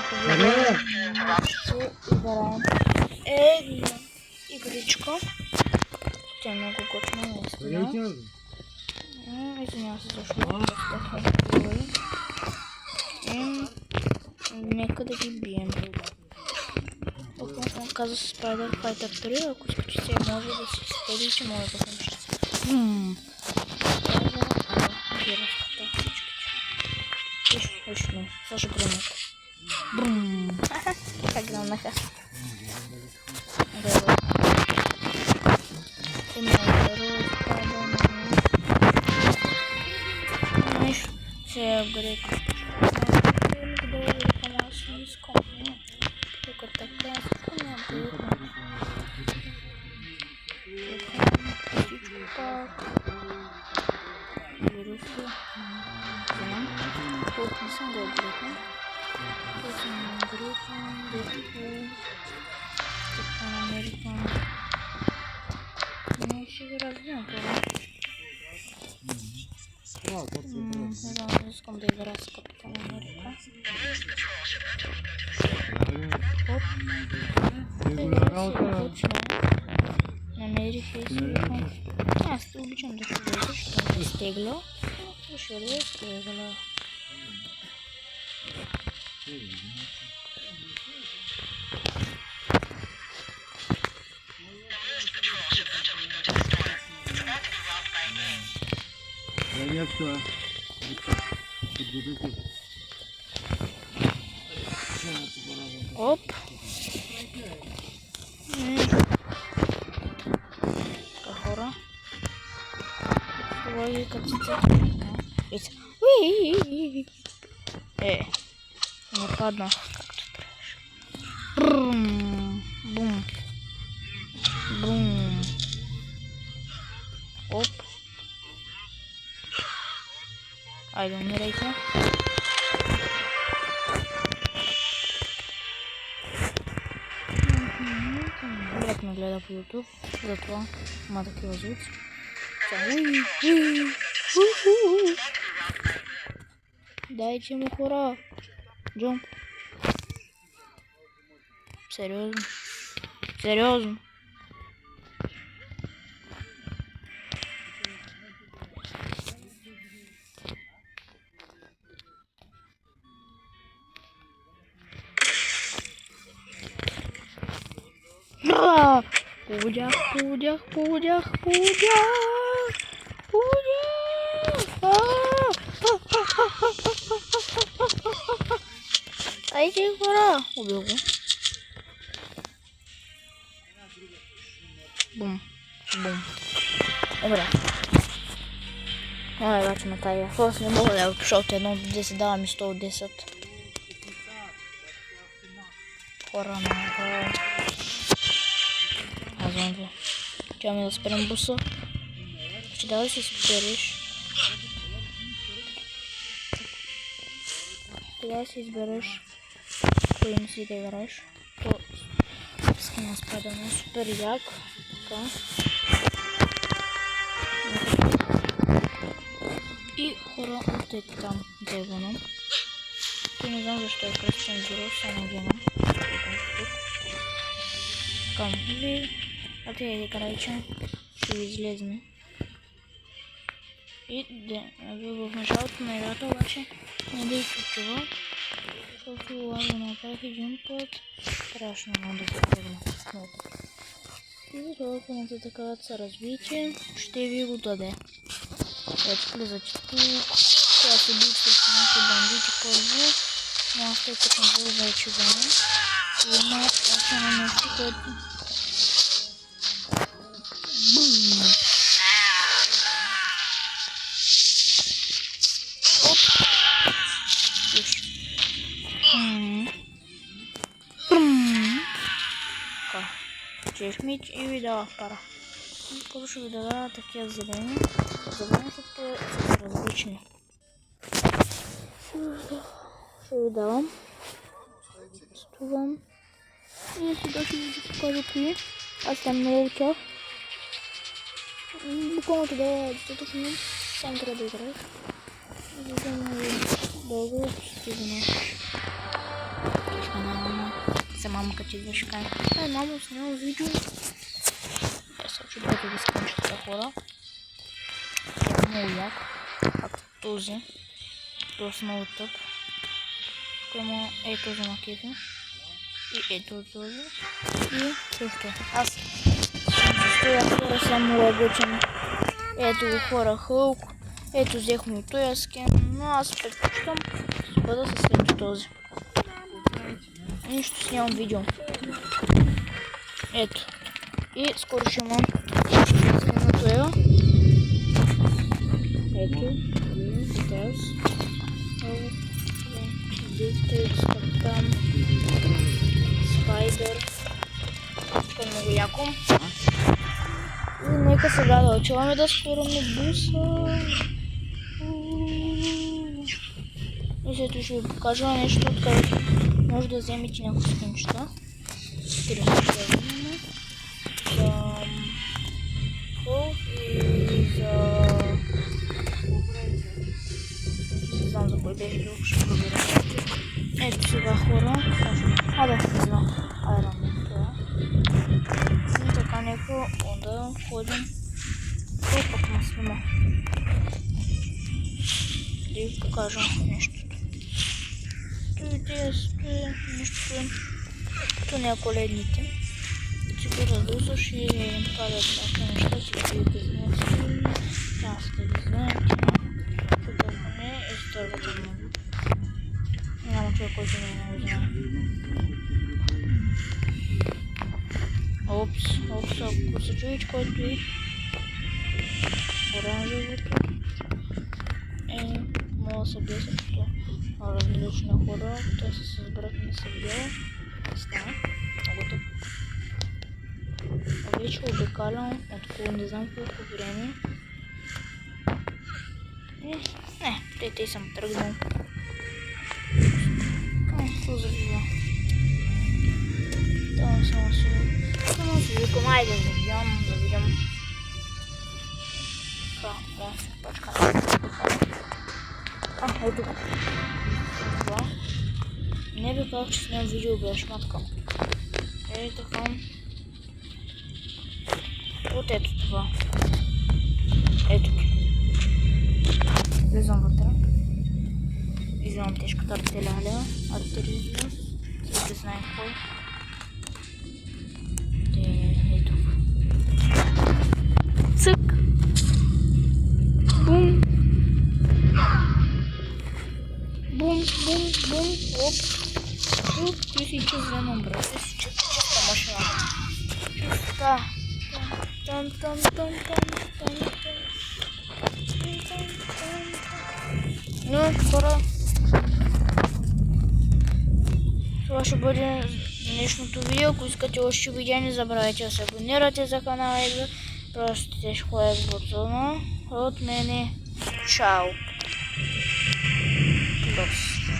Ще играем игричка. Тя е много готина, наистина. Извинявам се, защо нека да ги бием. Относно каза с Spider Fighter 3, ако искате се може да си споделите, може да помощите. Гировката, всичките. Виж, ну, Саша гранат. Брум. Как гранаха. Знаеш, че е грек. Тук така, всичко не е абсолютно. Всичко пак. Вируси. Знам. Тук не съм го обрекал. Тук съм обрекал. Дето. Така намерикам. Не ще ги развивам това. Не знам, искам да игра с Капитан Америка. Оп. Точно. Намерих и си викам. Аз обичам да се вижда, защото изтегля. Ще да изтегля. Оп. Хора. Логиката си. Не падна както трябваше. Брум. Бум. Бум. Оп. Айде, умирайте. Брат ме гледа по YouTube, затова има такива звуци. Дайте му хора. Джумп. Сериозно. Сериозно. Пудях. Айде хора. Убил го. Бум. Бум. Добре. Ай, вече ме тая. Аз не мога да я отпиша от 1 до 10, дава ми 100 от 10. Хора на хора. Казвам ви. Чуваме да спрем буса. Ще да си спереш. Сега си избереш кой не си да играеш. То скина спадане супер як. Така. И хора още там заедно. Той не знам защо е кръстен герой, само гена. Към ви. А те играйче. Ще излезне. И в началото на играта обаче не да изключва. Защото го направих един път. Страшно много да се тръгна. И затова ако имате такава развитие, ще ви го даде. Ето влизате тук. Сега се бих с нашите бандити първо. Но аз тъй като не бъде вече за мен. И има още на нещо, което... Бум! Оп! Виж. Така. Чеш мич и ви дава пара. Първо ще ви дава такива зелени. Зелените са различни. Ще ви давам. Стувам. И сега ще ви покажа кои. Аз съм много от тях. Буквално тогава достатъчно сам трябва да играеш. За да не е дълго ще стигна. канала. За мамка ти вишка. Ай, маму сняла видео. Я хочу бъде да скончат за хора. Е много як. Както този. Доста много тъп. Тук има този макета. И този. И също. Аз съм стоя хора, съм много обичам. Ето го хора Хълк. Ето взех му този скен, но аз предпочитам да бъда с ето този. Нищо снимам видео. Ето. И скоро ще имам скен на това. Ето. Дитайлс. Дитайлс, Капкан. Спайдър. Това е много яко. И нека сега да отиваме да спираме буса. И след това ще ви покажа нещо, откъдето може да вземете някакви скинчета. Три неща да вземем. За Хол и за... Не знам за кой беше друг, ще проверя. Ето сега хора. Не знам. Айрон това. И така нека да ходим. Кой пък ме снима? Да ви покажа нещо. Нещо, то не е коледните. Че го разлъсваш и им падат някакви неща, че ги знаете. Аз да ги знаете. Тук не е изтървата много. Няма човек, който не го знае. Опс, ако се чуете, който е оранжевото, мога да се бия също различни хора, те са се сбрат не са била. Става, много тъп. Вече обикалям около не знам колко време. Не, те съм тръгнал. Какво завива? Там само си викам, айде да видим. Да, пачка. Ето го. Това. Не бе казах, че снимам видео без шматка. Ето така. Вот ето това. Ето ги. Влизам вътре. Излизам тежката артилерия. Артилерия. Всеки знае кой. Ето го. Цък. Бум. Бум. Оп. Ти си чиста номера. Ти си чиста машина. Чиста. Ну, хора. Това ще бъде днешното видео. Ако искате още видео, не забравяйте да се абонирате за канала и да пращате хлеб бутона. От мене. Чао. Плюс.